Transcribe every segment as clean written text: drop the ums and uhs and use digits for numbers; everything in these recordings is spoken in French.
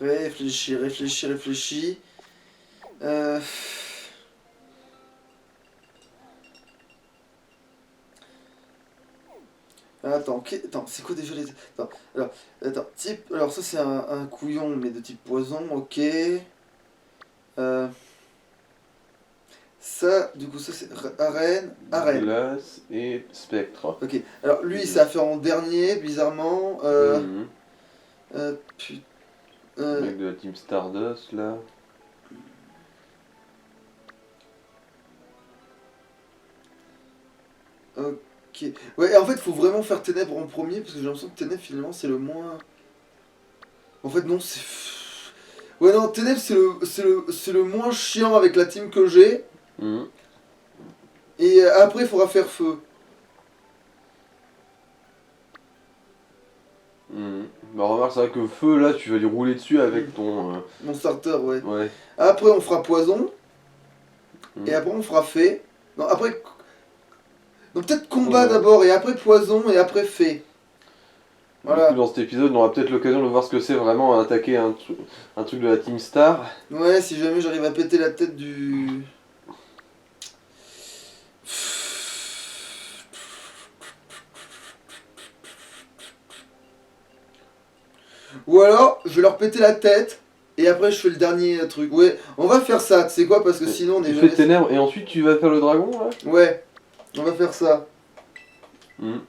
Réfléchis, réfléchis, réfléchis. Euh... Attends, c'est quoi déjà les... Attends, type... Alors ça c'est un couillon, mais de type poison, ok. Euh... Ça, du coup, ça c'est arène. Glace et spectre. Ok, alors lui, ça a fait en dernier, bizarrement. Mhm. Putain. Le mec de la team Stardust là. Ok. Ouais, et en fait, faut vraiment faire Ténèbres en premier, parce que j'ai l'impression que Ténèbres, finalement, c'est le moins... En fait, non, c'est... Ouais, non, Ténèbres, c'est le moins chiant avec la team que j'ai. Mhm. Et après, il faudra faire feu. Mhm. Bah remarque, c'est vrai que feu là, tu vas lui rouler dessus avec ton... Mon starter, ouais. Ouais. Après, on fera poison. Mhm. Et après, on fera fée. Non, après... Non, peut-être combat Ouais. d'abord, et après poison, et après fée. Du coup, Voilà. dans cet épisode, on aura peut-être l'occasion de voir ce que c'est vraiment attaquer un truc de la Team Star. Ouais, si jamais j'arrive à péter la tête du... Ou alors, je vais leur péter la tête, et après je fais le dernier truc. Ouais, on va faire ça, tu sais quoi, parce que sinon on est Tu fais jamais... ténèbres et ensuite tu vas faire le dragon là. Ouais, on va faire ça. Mhm.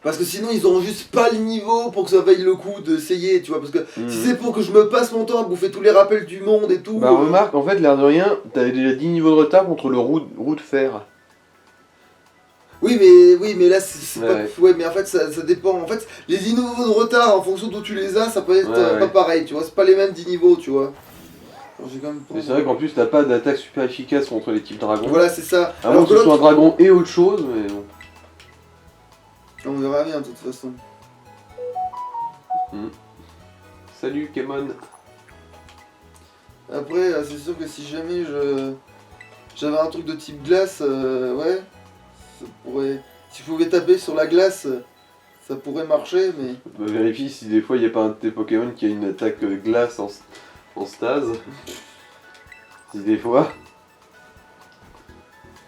Parce que sinon ils auront juste pas le niveau pour que ça vaille le coup d'essayer, tu vois. Parce que si Mhm. c'est pour que je me passe mon temps à bouffer tous les rappels du monde et tout... Bah remarque, en fait, l'air de rien, t'avais déjà 10 niveaux de retard contre le roue de fer. Oui, mais là c'est pas... Ouais. Ouais, mais en fait ça dépend. En fait, les 10 niveaux de retard, en fonction d'où tu les as, ça peut être Ouais, pas ouais. pareil, tu vois. C'est pas les mêmes 10 niveaux, tu vois. Alors, j'ai quand même Mais c'est vrai qu'en plus, t'as pas d'attaque super efficace contre les types dragons. Voilà, c'est ça. À moins Alors que que ce soit un l'autre... dragon et autre chose, mais bon. On verra bien de toute façon. Salut, Kemon. Après, c'est sûr que si jamais j'avais un truc de type glace, ouais, ça pourrait... Si je pouvais taper sur la glace, ça pourrait marcher, mais... Bah, vérifie si des fois il n'y a pas un de tes Pokémon qui a une attaque glace en stase. Si des fois.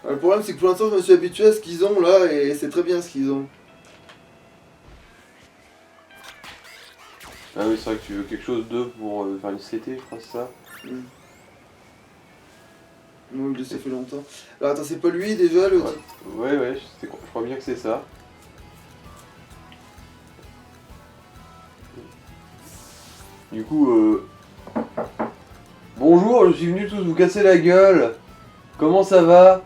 Le problème, c'est que pour l'instant, je me suis habitué à ce qu'ils ont là, et c'est très bien ce qu'ils ont. Ah oui, c'est vrai que tu veux quelque chose d'eux pour faire une CT, je crois, c'est ça. Oui, ça fait longtemps. Alors attends, c'est pas lui déjà le type? Ouais, je crois bien que c'est ça. Du coup, bonjour, je suis venu tous vous casser la gueule. Comment ça va?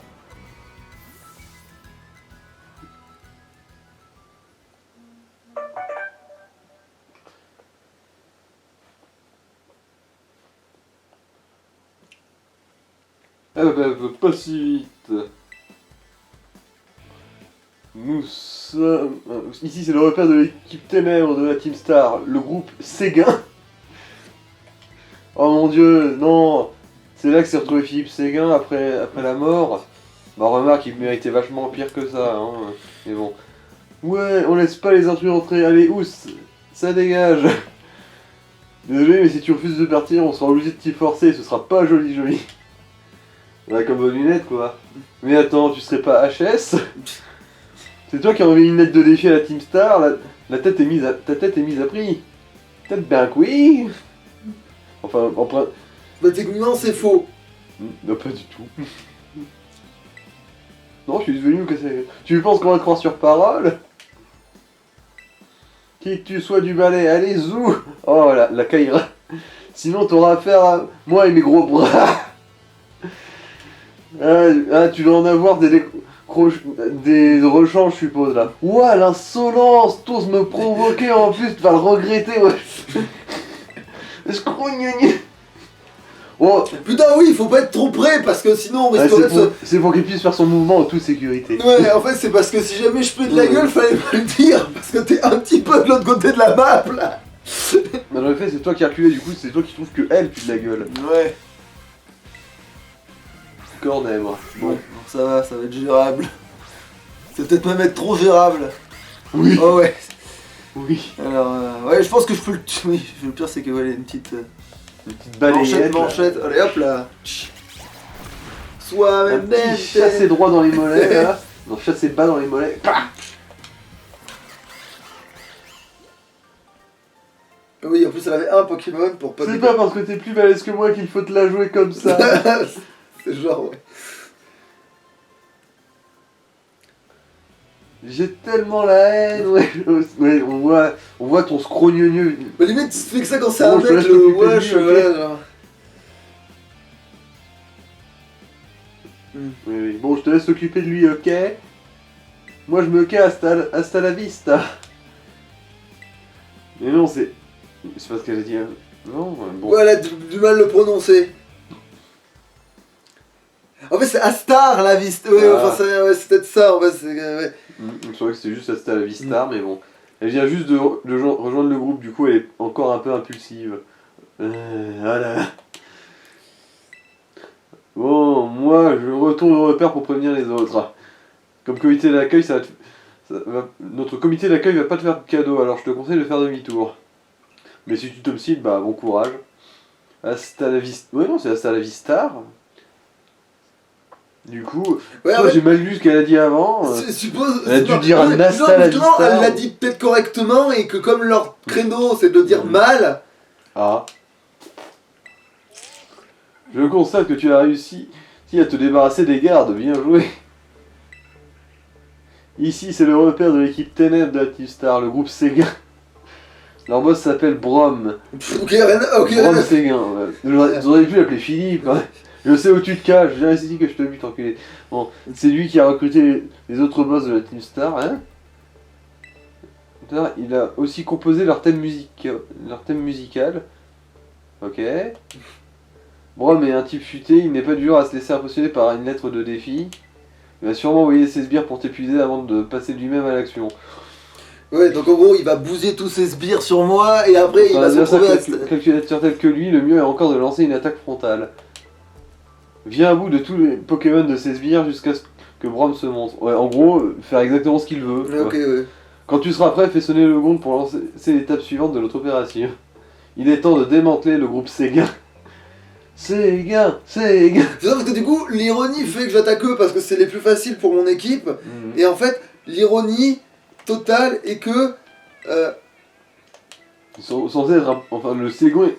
Eh ben, pas si vite. Nous sommes... Ici, c'est le repère de l'équipe Ténèbres de la Team Star, le groupe Séguin. Oh mon dieu, non. C'est là que s'est retrouvé Philippe Séguin après la mort. Bah remarque, il méritait vachement pire que ça, hein. Mais bon. Ouais, on laisse pas les intrus entrer. Allez, Ous, ça dégage. Désolé, mais si tu refuses de partir, on sera obligé de t'y forcer, ce sera pas joli. Ouais, comme vos lunettes, quoi. Mais attends, tu serais pas HS? C'est toi qui as envoyé une lettre de défi à la Team Star, ta tête est mise à prix. Peut-être bien que oui. Enfin, Bah techniquement, c'est faux. non, pas du tout. Non, je suis venu me casser. Tu penses qu'on va te croire sur parole? Qui que tu sois du balai, allez, zou. Oh, la caïra. Sinon, t'auras affaire à moi et mes gros bras. Tu dois en avoir des rechanges, je suppose, là. Ouah, l'insolence! T'oses me provoquer, en plus, tu vas le regretter, ouais. Oh, Putain, oui, il faut pas être trop près parce que sinon on ouais, risquerait de se... c'est pour qu'il puisse faire son mouvement en toute sécurité. Ouais, en fait, c'est parce que si jamais je pète de la gueule, fallait pas le dire parce que t'es un petit peu de l'autre côté de la map là. Mais dans le fait, c'est toi qui as reculé, du coup, c'est toi qui trouves que elle pue de la gueule. Ouais. Cornèbre. Bon, ça va être gérable. C'est peut-être même être trop gérable. Oui. Oh ouais. Oui. Alors, ouais, je pense que je peux le... Oui, le pire, c'est que, ouais, une petite... Une petite balayette. Manchette, allez, hop, là. Soit Un même petit chassé droit dans les mollets, là. Non, chassé bas dans les mollets. Oui, en plus, elle avait un Pokémon pour pas... C'est pas parce que t'es plus balèze que moi qu'il faut te la jouer comme ça. C'est genre, ouais. J'ai tellement la haine, ouais. Ouais, on voit ton scrogneux. Mais limite, tu fais que ça quand c'est Bon, un je te mec, laisse le t'occuper de lui, wesh, ok. voilà, genre. Oui. Bon, je te laisse t'occuper de lui, ok. Moi, je me casse, hasta la vista. Mais non, c'est pas ce qu'elle a dit. Hein. Non, bon. Ouais, elle a du mal le prononcer. En fait, c'est Astar la viste. Ouais, Ah. enfin, c'est peut-être ça, en fait. Ouais. Je savais que c'était juste hasta la vista, mais bon. Elle vient juste de rejoindre le groupe, du coup, elle est encore un peu impulsive. Voilà. Bon, moi, je retourne au repère pour prévenir les autres. Comme comité d'accueil, notre comité d'accueil va pas te faire de cadeau, alors je te conseille de faire demi-tour. Mais si tu t'obstines, bah bon courage. Hasta la vista. Ouais, non, c'est hasta la vista. Du coup, Ouais, toi, j'ai mal lu ce qu'elle a dit avant. Suppose. Elle a dû non, dire non, Nasta la justement, vista. elle l'a dit peut-être correctement et que comme leur créneau c'est de le dire mal. Ah. Je constate que tu as réussi à te débarrasser des gardes, bien joué. Ici, c'est le repère de l'équipe Ténèbres de la Team Star, le groupe Séguin. Leur boss s'appelle Brom. Ok, rien. Brom Séguin. Ouais. Vous auriez pu l'appeler Philippe. Hein. Je sais où tu te caches, viens ici que je te bute, enculé. Bon, c'est lui qui a recruté les autres boss de la Team Star, hein. Il a aussi composé leur thème musical. Ok. Brom est un type futé, il n'est pas dur à se laisser impressionner par une lettre de défi. Il va sûrement envoyer ses sbires pour t'épuiser avant de passer lui-même à l'action. Ouais, donc en gros, il va bouser tous ses sbires sur moi et après il va se retrouver à... Calculateur tel que lui, le mieux est encore de lancer une attaque frontale. Viens à bout de tous les Pokémon de ses sbires jusqu'à ce que Brom se montre. Ouais, en gros, faire exactement ce qu'il veut. Ok, ouais. Quand tu seras prêt, fais sonner le gong pour lancer l'étape suivante de notre opération. Il est temps de démanteler le groupe Séguin. Séguin. C'est ça parce que du coup, l'ironie fait que j'attaque eux parce que c'est les plus faciles pour mon équipe. Et en fait, l'ironie totale est que... Ils sont censés être... Enfin, le Séguin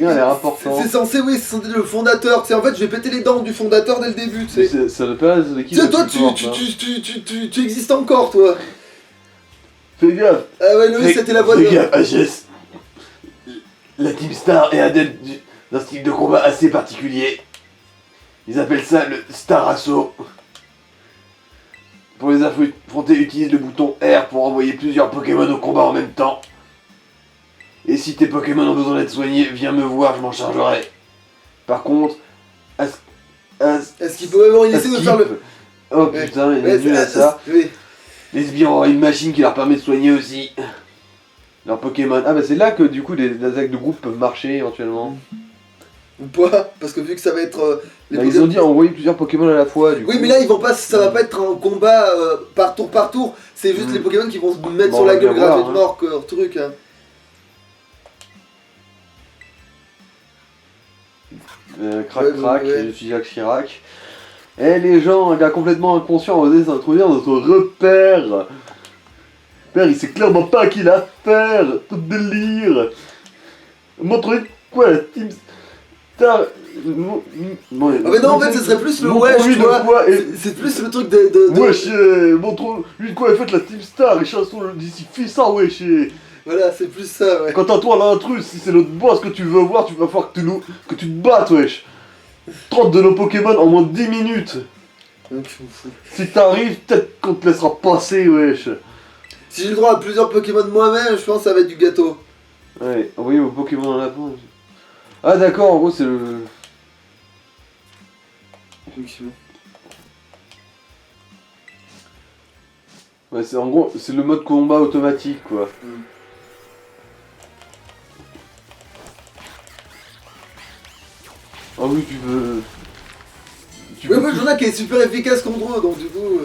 a l'air important. C'est censé, oui, c'est censé être le fondateur. En fait, je vais péter les dents du fondateur dès le début, tu sais. Ça ne pas être l'équipe. Tu sais, toi, tu existes encore, toi. Fais gaffe. Ah ouais, lui, c'était la voix de... Fais gaffe, HS. La Team Star est adepte d'un style de combat assez particulier. Ils appellent ça le Star Assaut. Pour les affronter, utilise le bouton R pour envoyer plusieurs Pokémon au combat en même temps. Et si tes Pokémon ont besoin d'être soignés, viens me voir, je m'en chargerai. Par contre, Est-ce qu'il peut vraiment essayer de faire le... Oh putain, il est nul à ça. Oui. Les sbires auront une machine qui leur permet de soigner aussi leurs Pokémon. Ah bah c'est là que du coup des attaques de groupe peuvent marcher éventuellement. Ou pas, parce que vu que ça va être... Bah, ils ont dit envoyer plusieurs Pokémon à la fois du coup. Oui, mais là, ils vont pas, ça va pas être un combat par tour. C'est juste les Pokémon qui vont se mettre Bon, sur on la va gueule bien voir, gratuitement, leur truc. Hein. Crac, ouais. je suis Jacques Chirac. Eh les gens, un gars complètement inconscient a osé s'introduire dans notre repère. Père, il sait clairement pas à qui il a affaire. Tout délire. Montrez quoi la Team Star. Ah mais non, en fait, ce serait plus le wesh, tu vois. C'est plus le truc de... Wesh, montre-lui de quoi est faite la Team Star. Et chansons d'ici, fais ça, wesh. Voilà, c'est plus ça, ouais. Quant à toi, l'intrus, si c'est notre boss que tu veux voir, tu vas falloir que tu te battes, wesh. 30 de nos Pokémon en moins de 10 minutes. Si t'arrives, peut-être qu'on te laissera passer, wesh. Si j'ai le droit à plusieurs Pokémon de moi-même, je pense que ça va être du gâteau. Ouais, envoyez vos Pokémon dans la pause. Ah d'accord, en gros c'est le... Ouais, c'est en gros, c'est le mode combat automatique, quoi. Ah oui, tu veux... Ouais, moi j'en ai qui est super efficace contre eux, donc du coup...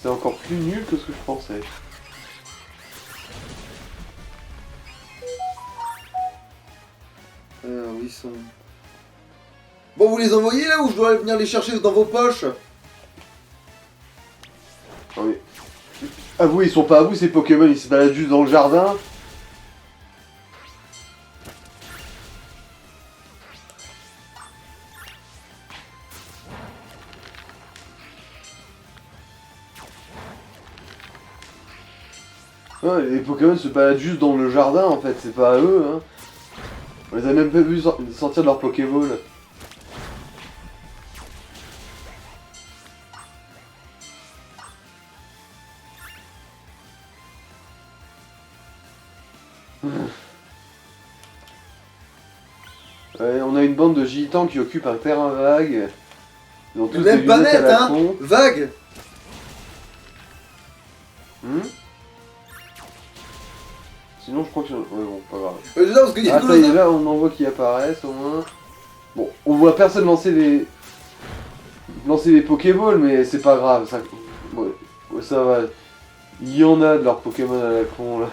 C'est encore plus nul que ce que je pensais. Oui, ils sont... Bon, vous les envoyez là ou je dois venir les chercher dans vos poches? Non mais... À vous, ils sont pas à vous, ces Pokémon, ils se baladent juste dans le jardin. Ouais, les Pokémon se baladent juste dans le jardin en fait, c'est pas à eux, hein. On les a même pas vus sortir de leur Pokéball. Ouais, on a une bande de gitans qui occupent un terrain vague. Ils ont tous des Même pas lunettes à net, la hein. con. Vague. Sinon je crois que... Ouais bon, pas grave. Là, parce qu'il y a Ah ça y est, là on en voit qui apparaissent au moins. Bon, on voit personne lancer les Pokéballs, mais c'est pas grave, ça... Ouais, ça va. Il y en a de leurs Pokémon à la con là.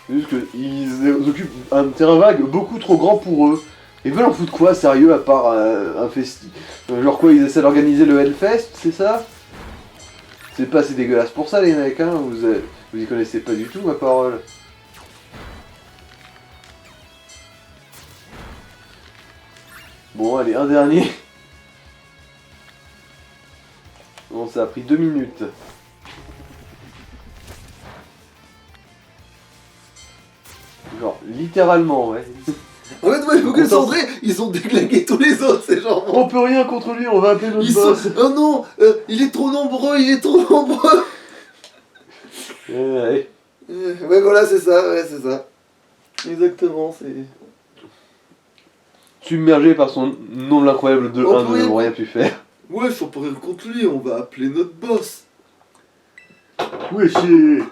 C'est juste qu'ils occupent un terrain vague beaucoup trop grand pour eux. Ils veulent en foutre quoi, sérieux, à part un festi... Genre quoi, ils essaient d'organiser le Hellfest, c'est ça? C'est pas assez dégueulasse pour ça les mecs, hein, vous y connaissez pas du tout ma parole. Bon allez, un dernier. Bon, ça a pris 2 minutes. Genre, littéralement, ouais. En fait, moi, il faut que Cendré, ils ont déglingué tous les autres, ces gens. On peut rien contre lui, on va appeler notre Ils boss. sont... Oh non, il est trop nombreux, il est trop nombreux. Ouais. Ouais, voilà, c'est ça, ouais, c'est ça. Exactement, c'est... Submergé par son nombre incroyable de 1, On nous peut n'avons rien- rien pu faire. Ouais, si on peut rien contre lui, on va appeler notre boss. Wesh. Ouais,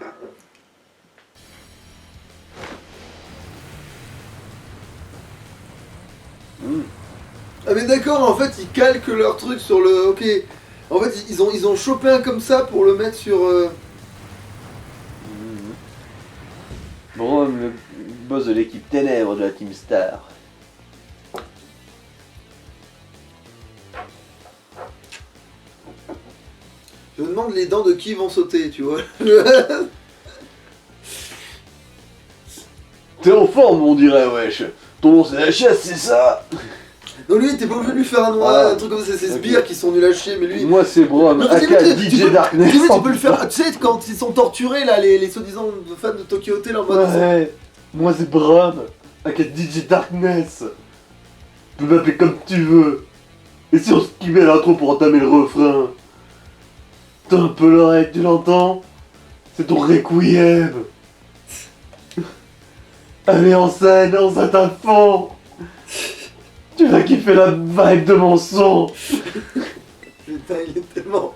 Ah mais d'accord, en fait, ils calquent leur truc sur le... Ok. En fait, ils ont chopé un comme ça pour le mettre sur... Bon, le boss de l'équipe Ténèbres de la Team Star. Je me demande les dents de qui vont sauter, tu vois. T'es en forme, on dirait, wesh. Ton nom c'est la chasse, c'est ça? Non, lui, t'es pas obligé de lui faire un noir, Ah, un truc comme ça, c'est ok. sbires qui sont nuls à chier, mais lui... Moi c'est Brom, Non, aka limite, tu DJ peux- Darkness. limite, tu peux le faire, tu sais, quand ils sont torturés, là, les soi-disant fans de Tokyo Hotel en mode... Ouais, moi c'est Brom, aka DJ Darkness. Tu peux m'appeler comme tu veux. Et si on skivait l'intro pour entamer le refrain? T'as un peu l'oreille, tu l'entends? C'est ton requiem. Allez en scène à fond. Tu vas kiffer la vibe de mon son. Putain, il est tellement...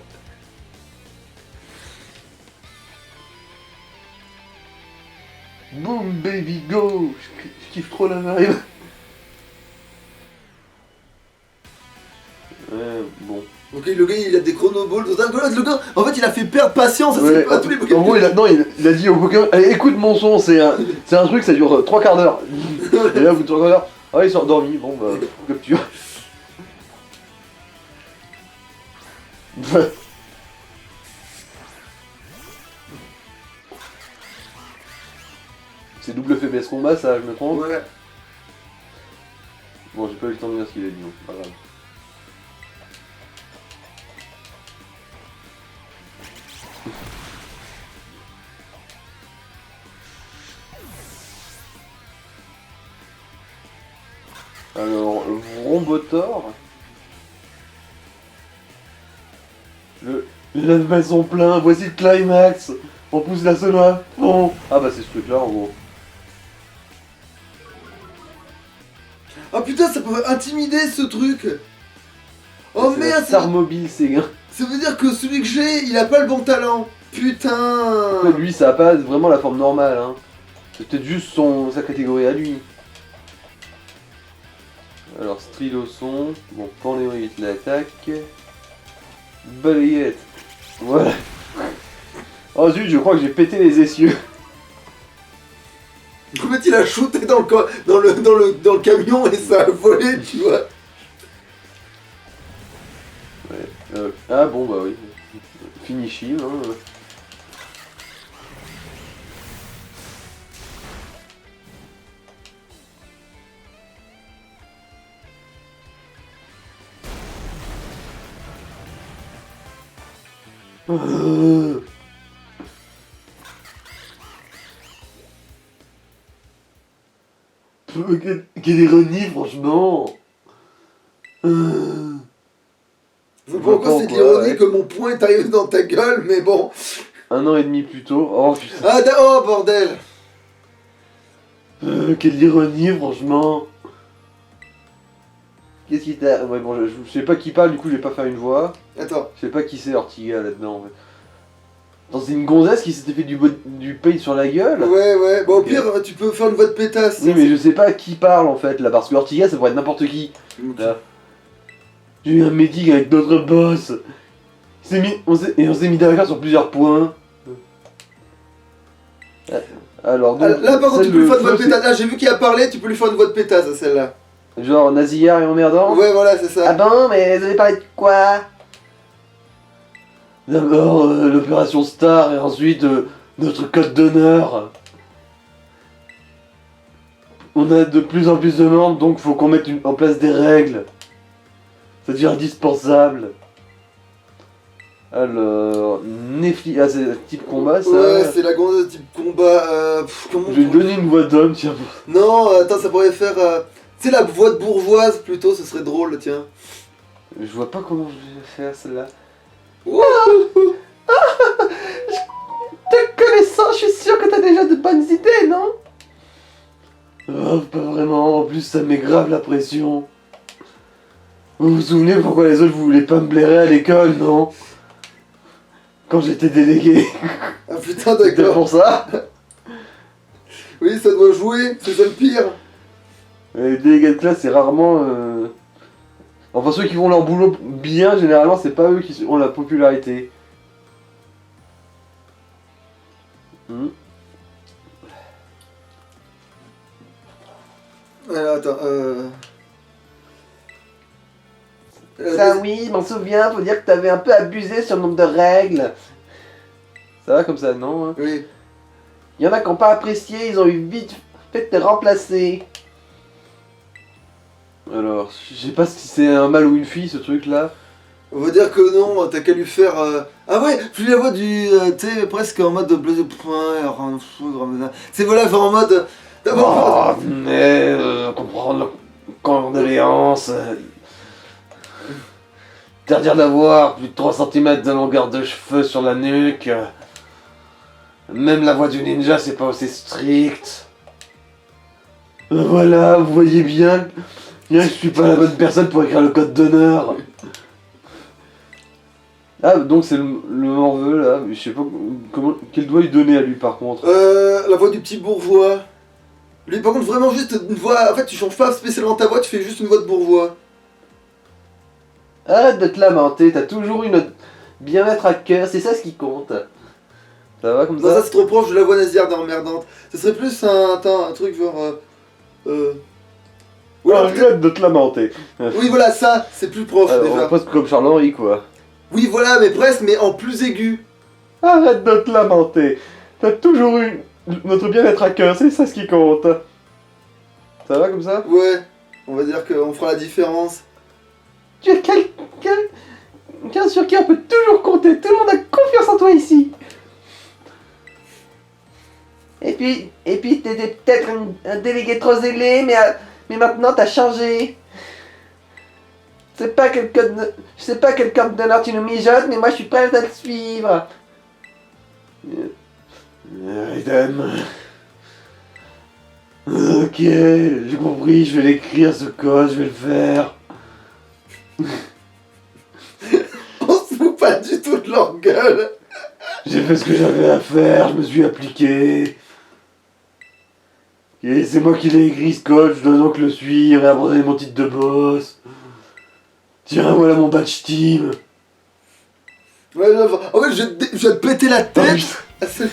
Boom baby go. Je kiffe trop la vibe. Bon. Ok, le gars, il a des chronoballs, tout ça. Le gars, en fait, il a fait perdre patience Ouais, à tous les en Pokémon. gros, il a dit au Pokémon, allez, écoute mon son, c'est un truc, ça dure 3 quarts d'heure. Et là, au bout de 3 quarts d'heure, ah, ils sont endormis, bon, bah, comme tu veux. C'est double faiblesse combat, ça, je me trompe? Ouais. Bon, j'ai pas eu le temps de dire ce qu'il a dit, donc pas grave. Alors, Rombotor. Les lave sont pleins, voici le climax. On pousse la sono à fond. Ah bah c'est ce truc là en gros. Oh putain, ça peut intimider ce truc. Oh C'est la merde, Star Mobile, c'est gars. ça veut dire que celui que j'ai, il a pas le bon talent. Putain. Lui ça a pas vraiment la forme normale hein. C'est peut-être juste sa catégorie à lui. Alors Striloson, bon Pandémorite l'attaque. Balayette. Voilà. Oh zut, je crois que j'ai pété les essieux. En fait, il a shooté dans le camion et ça a volé, tu vois. Ah bon, bah oui. Finishim, hein. Quelle ironie, franchement. Je sais pas pourquoi c'est de l'ironie que mon poing est arrivé dans ta gueule, mais bon. 1 an et demi plus tôt. Oh putain. Ah, oh bordel. Quelle ironie, franchement. Qu'est-ce qui t'a... Ouais, bon, je sais pas qui parle, du coup, je vais pas faire une voix. Attends. Je sais pas qui c'est Ortiga là-dedans. En fait. Attends, c'est une gonzesse qui s'était fait du paint sur la gueule. Ouais. Bon, au pire, tu peux faire une voix de pétasse. Oui, mais je sais pas qui parle en fait là, parce que Ortiga ça pourrait être n'importe qui. Là. J'ai eu un meeting avec d'autres boss. On s'est mis d'accord sur plusieurs points. Alors, donc, là, par contre, tu peux lui faire une voix de feu, pétasse. Là, j'ai vu qu'il a parlé, tu peux lui faire une voix de pétasse à celle-là. genre nasillard et emmerdant. Ouais, voilà, c'est ça. Ah bon, mais vous avez parlé de quoi? D'abord l'opération Star et ensuite notre code d'honneur. On a de plus en plus de membres, donc faut qu'on mette en place des règles. Ça devient indispensable. Alors, Nefli, ah c'est type combat ça. Ouais, c'est la grande type combat. Comment Je vais lui donner une voix d'homme, tiens. Non, attends, ça pourrait faire. Tu sais, la voix de bourgeoise plutôt, ce serait drôle, tiens. Je vois pas comment je vais faire celle-là. Te connaissant, je suis sûr que t'as déjà de bonnes idées, non? Oh, pas vraiment, en plus ça met grave la pression. Vous vous souvenez pourquoi les autres voulaient pas me blairer à l'école, non? Quand j'étais délégué. Ah putain, C'était d'accord. pour ça. Oui, ça doit jouer, c'est ça le pire. Les délégués de classe, c'est rarement... Enfin, ceux qui font leur boulot bien, généralement, c'est pas eux qui ont la popularité. Alors, attends, Ça oui, je m'en souviens, faut dire que t'avais un peu abusé sur le nombre de règles. Ça va comme ça, non hein? Oui. Il y en a qui n'ont pas apprécié, ils ont eu vite fait de te remplacer. Alors, je sais pas si c'est un mâle ou une fille ce truc là. On va dire que non, t'as qu'à lui faire. Ah ouais, je lui la voix du. Tu sais, presque en mode de blaze de point, rien foutre. C'est voilà, genre en mode. Oh, mais comprendre la condoléance. Interdire d'avoir plus de 3 cm de longueur de cheveux sur la nuque. Même la voix du ninja, c'est pas aussi strict. Voilà, vous voyez bien que je suis pas la bonne personne pour écrire le code d'honneur. Ah, donc c'est le morveux là, je sais pas quel doigt lui donner à lui par contre. La voix du petit bourgeois. Lui, par contre, vraiment juste une voix. En fait, tu changes pas spécialement ta voix, tu fais juste une voix de bourgeois. Arrête de te lamenter, t'as toujours une bien-être à cœur, c'est ça ce qui compte. Ça va comme Non, ça? ça c'est trop proche de la voix nasillarde emmerdante. Ce serait plus un truc genre. Arrête de te lamenter. Oui, voilà, ça, c'est plus proche déjà. Presque comme Charles-Henri quoi. Oui, voilà, mais presque, mais en plus aigu. Arrête de te lamenter. T'as toujours eu notre bien-être à cœur, c'est ça ce qui compte. Ça va comme ça? Ouais, on va dire qu'on fera la différence. Tu es quelqu'un sur qui on peut toujours compter. Tout le monde a confiance en toi ici. Et puis t'étais peut-être un délégué trop zélé, mais maintenant t'as changé. Je sais pas quel code d'honneur tu nous mijotes, mais moi je suis prêt à te suivre. Aiden. Ok, j'ai compris, je vais l'écrire ce code, je vais le faire. On se fout pas du tout de leur gueule. J'ai fait ce que j'avais à faire, je me suis appliqué. Et c'est moi qui l'ai écrit ce code, je dois donc le suivre et abandonner mon titre de boss. Tiens, voilà mon badge team. Ouais, non, en fait, je vais te péter la Ah, tête. putain.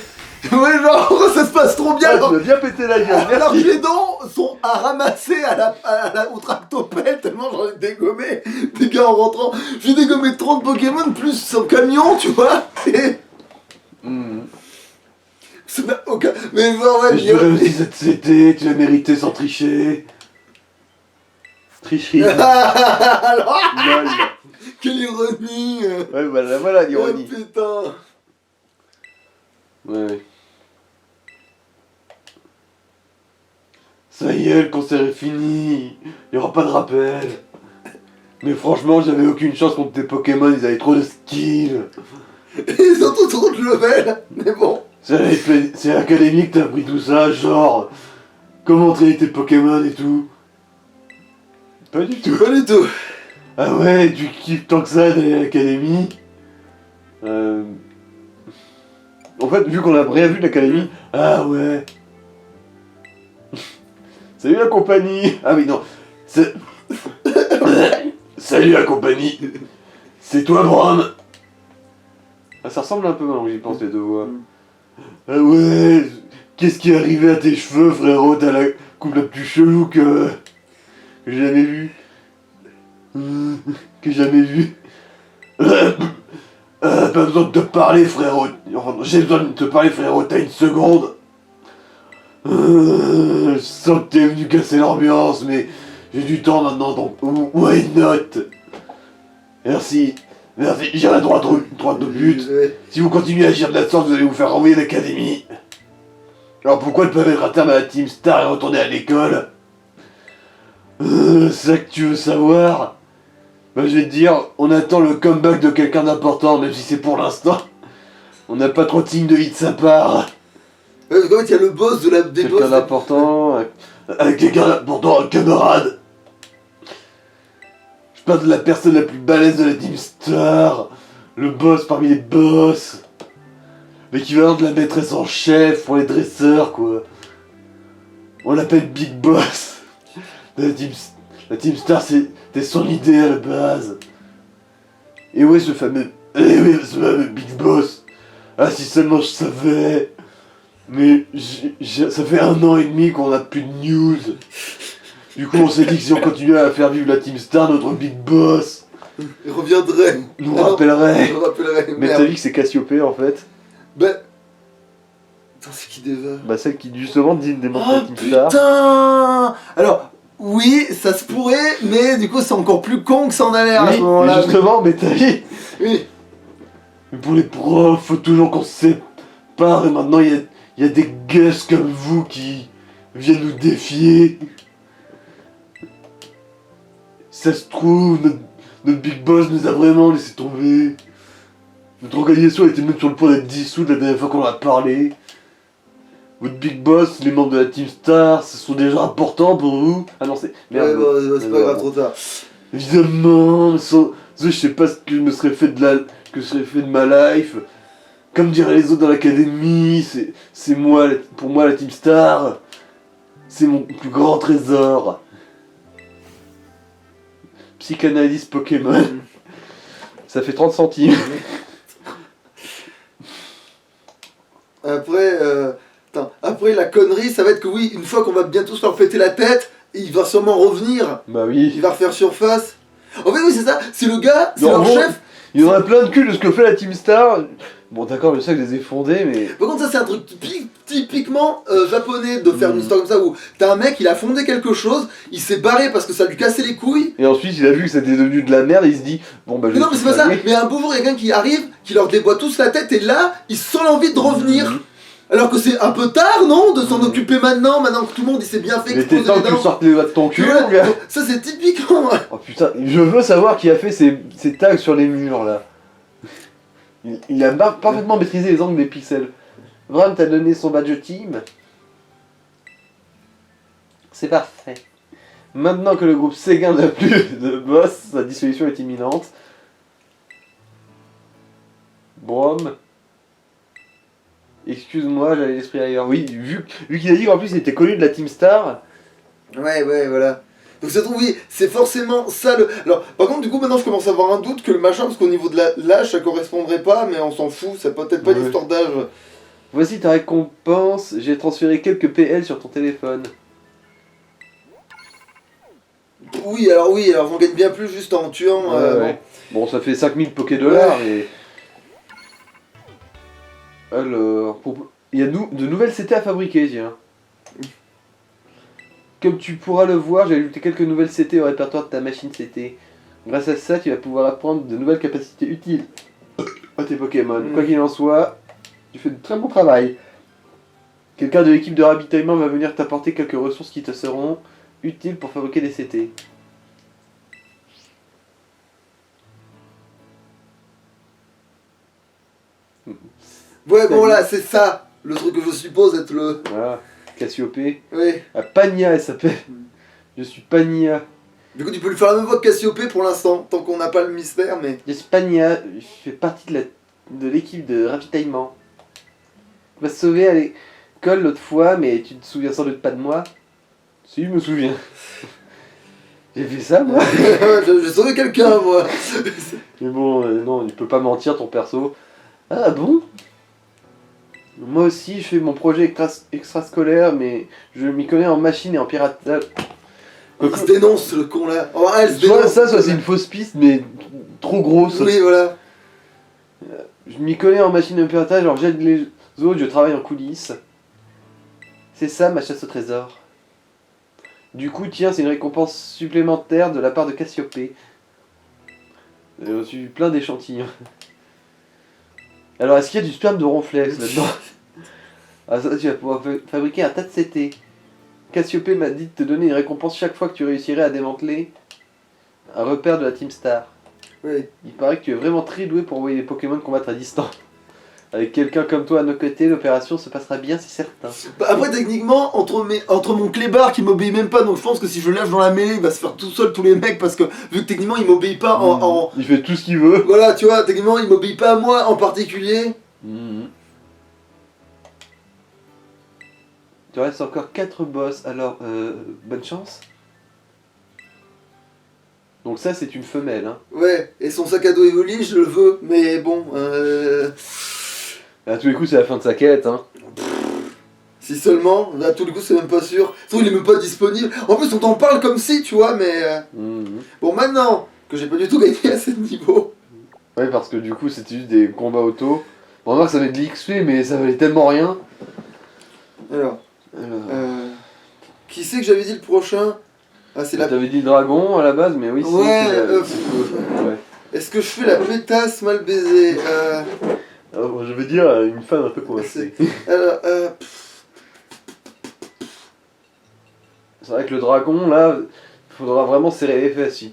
Ah, ouais, genre, ça se passe trop bien. Ah, tu m'as bien pété la gueule, Alors que merci. les dents sont à ramasser au tractopelle tellement j'en ai dégommé. Les gars, en rentrant, j'ai dégommé 30 Pokémon plus son camion, tu vois. Et Hmm. ça n'a aucun. Mais non, ouais, Et je veux réussir cette CT, tu l'as mérité sans tricher. Tricherie. Alors, Lol. quelle ironie. Ouais, voilà Oh l'ironie. putain. Ouais. Ça y est, le concert est fini. Il y aura pas de rappel. Mais franchement, j'avais aucune chance contre tes Pokémon, ils avaient trop de skills. Ils ont trop de level. Mais bon. C'est académique, t'as appris tout ça, genre. Comment traiter tes Pokémon et tout. Pas du tout. Pas du tout. Ah ouais, tu kiffes tant que ça d'aller à l'académie. En fait, vu qu'on a rien vu de l'académie, ah ouais. Salut la compagnie. Ah oui, non. Salut la compagnie. C'est toi, Brom. Ah, ça ressemble un peu maintenant que j'y pense, les deux voix. Ah ouais. Qu'est-ce qui est arrivé à tes cheveux, frérot? T'as la coupe la plus chelou que j'ai jamais vue. Que j'ai jamais vue. Pas besoin de te parler, frérot. Enfin, j'ai besoin de te parler, frérot. T'as une seconde. Je sens que t'es venu casser l'ambiance, mais j'ai du temps maintenant, donc why not? Merci. Merci, j'irai droit au but. Ouais. Si vous continuez à agir de la sorte, vous allez vous faire renvoyer d'académie. Alors pourquoi ne pas mettre un terme à la Team Star et retourner à l'école? C'est ça que tu veux savoir? Bah je vais te dire, on attend le comeback de quelqu'un d'important, même si c'est pour l'instant. On n'a pas trop de signes de vie de sa part. Ouais, parce qu'en fait, il y a le boss des boss. Quelqu'un d'important, quelqu'un d'important, un camarade. Je parle de la personne la plus balèze de la Team Star. Le boss parmi les boss. L'équivalent de la maîtresse en chef pour les dresseurs, quoi. On l'appelle Big Boss. La Team Star, c'était son idée à la base. Et ouais, ce fameux Big Boss. Ah, si seulement je savais. Mais ça fait 1 an et demi qu'on a plus de news. Du coup, on s'est dit que si on continuait à faire vivre la Team Star, notre Big Boss Il reviendrait. nous Ah non, rappellerait. je me rappellerai. Mais Merde. t'as vu que c'est Cassiopée en fait? Ben. Putain, c'est qui déjà? Bah, celle qui justement dit démontre Oh la Team Star. putain! Alors, oui, ça se pourrait, mais du coup, c'est encore plus con que ça en a l'air à ce Oui, moment-là. mais justement, mais t'as vu? Oui. Mais pour les profs, faut toujours qu'on se sépare et maintenant il y a des guests comme vous qui viennent nous défier. Si ça se trouve, notre Big Boss nous a vraiment laissé tomber. Notre organisation était même sur le point d'être dissoute la dernière fois qu'on en a parlé. Votre Big Boss, les membres de la Team Star, ce sont déjà importants pour vous. Ah non, c'est... Ouais, Merde. bon, c'est pas grave, trop tard. Évidemment, sans eux, je sais pas ce que je me serais fait que je serais fait de ma life. Comme diraient les autres dans l'académie, c'est moi, pour moi la Team Star, c'est mon plus grand trésor. Psychanalyse Pokémon. Ça fait 30 centimes. Après, la connerie, ça va être que oui, une fois qu'on va bien tous leur péter la tête, il va sûrement revenir. Bah oui. Il va refaire surface. En fait, oui, c'est ça. C'est le gars, c'est Non, leur bon. chef. Il y en a plein de cul de ce que fait la Team Star. Bon d'accord, je sais que je les ai fondés, mais... Par contre, ça, c'est un truc typiquement japonais de faire une Mhm. histoire comme ça où t'as un mec, il a fondé quelque chose, il s'est barré parce que ça lui cassait les couilles. Et ensuite, il a vu que c'était devenu de la merde et il se dit... Bon bah je Mais vais non, mais tout c'est pas ça. flinguer. Mais un beau jour, il y a quelqu'un qui arrive, qui leur déboîte tous la tête et là, ils sentent l'envie de revenir. Mhm. Alors que c'est un peu tard, non? De s'en Mhm. occuper maintenant que tout le monde il s'est bien fait Mais t'es exploser temps les que tu dents. sortes les doigts de ton cul, Tu vois, mon gars. ça c'est typiquement. Oh putain, je veux savoir qui a fait ces tags sur les murs là. Il a parfaitement maîtrisé les angles des pixels. Vram t'a donné son badge team. C'est parfait. Maintenant que le groupe Séguin n'a plus de boss, sa dissolution est imminente. Brom. Excuse-moi, j'avais l'esprit ailleurs. Oui, vu qu'il a dit qu'en plus il était connu de la Team Star. Ouais, voilà. Donc ça trouve, oui, c'est forcément ça le... Alors, par contre, du coup, maintenant, je commence à avoir un doute que le machin, parce qu'au niveau de l'âge, ça correspondrait pas, mais on s'en fout, ça peut peut-être pas une Ouais. histoire d'âge. Voici ta récompense, j'ai transféré quelques PL sur ton téléphone. Oui, alors j'en gagne bien plus juste en tuant... Ouais. Bon, ça fait 5000 Poké-Dollars et... Alors, il y a de nouvelles CT à fabriquer, tiens. Comme tu pourras le voir, j'ai ajouté quelques nouvelles CT au répertoire de ta machine CT. Grâce à ça, tu vas pouvoir apprendre de nouvelles capacités utiles à tes Pokémon. Quoi qu'il en soit, tu fais de très bon travail. Quelqu'un de l'équipe de ravitaillement va venir t'apporter quelques ressources qui te seront utiles pour fabriquer des CT. Ouais, bon, là, c'est ça, le truc que je suppose être le... Voilà, Cassiopée. Oui. Ah, Pania, elle s'appelle. Je suis Pania. Du coup, tu peux lui faire la même voix que Cassiopée pour l'instant, tant qu'on n'a pas le mystère, mais... Je suis Pania, je fais partie de l'équipe de ravitaillement. Tu m'as sauvé à l'école l'autre fois, mais tu te souviens sans doute pas de moi. Si, je me souviens. J'ai fait ça, moi. J'ai sauvé quelqu'un, moi. Mais bon, non, il peut pas mentir, ton perso. Ah bon? Moi aussi, je fais mon projet extrascolaire, mais je m'y connais en machine et en piratage. Il se dénonce, le con, là. Oh, elle se Soit dénonce. ça, soit c'est une fausse piste, mais trop grosse. Oui, voilà. Je m'y connais en machine et en piratage, alors j'aide les autres, je travaille en coulisses. C'est ça ma chasse au trésor. Du coup, tiens, c'est une récompense supplémentaire de la part de Cassiopée. J'ai reçu plein d'échantillons. Alors, est-ce qu'il y a du sperme de ronflex là-dedans? Ah, ça, tu vas pouvoir fabriquer un tas de CT. Cassiopée m'a dit de te donner une récompense chaque fois que tu réussirais à démanteler un repère de la Team Star. Oui. Il paraît que tu es vraiment très doué pour envoyer les Pokémon combattre à distance. Avec quelqu'un comme toi à nos côtés, l'opération se passera bien, c'est certain. Bah, après, techniquement, entre mon clébard qui m'obéit même pas, donc je pense que si je le lâche dans la mêlée, il va se faire tout seul tous les mecs, parce que vu que techniquement il m'obéit pas en... Il fait tout ce qu'il veut. Voilà, tu vois, techniquement il m'obéit pas à moi en particulier. Tu restes encore 4 boss, alors bonne chance. Donc ça c'est une femelle, hein. Ouais, et son sac à dos Evoli, je le veux, mais bon, À tous les coups c'est la fin de sa quête, hein. si seulement, à tous les coups c'est même pas sûr. Surtout il est même pas disponible. En plus on t'en parle comme si, tu vois, mais... Bon, maintenant que j'ai pas du tout gagné à ce niveau... Ouais, parce que du coup c'était juste des combats auto. Bon, on va voir que ça va être de l'XP, mais ça valait tellement rien. Alors... Qui c'est que j'avais dit le prochain? Ah, c'est la... T'avais dit dragon à la base, mais oui, Ouais, ouais. Est-ce que je fais la pétasse mal baisée? Alors, je veux dire une femme un peu coincée. Alors, C'est vrai que le dragon, là, il faudra vraiment serrer les fesses si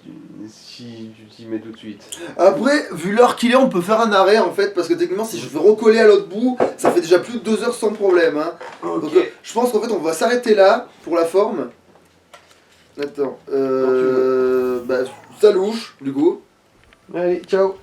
tu t'y mets tout de suite. après, vu l'heure qu'il est, on peut faire un arrêt en fait, parce que techniquement, si je veux recoller à l'autre bout, ça fait déjà plus de 2 heures sans problème. Hein. Ok. Donc, je pense qu'en fait, on va s'arrêter là pour la forme. Attends, bah, ça louche, du coup. Allez, ciao.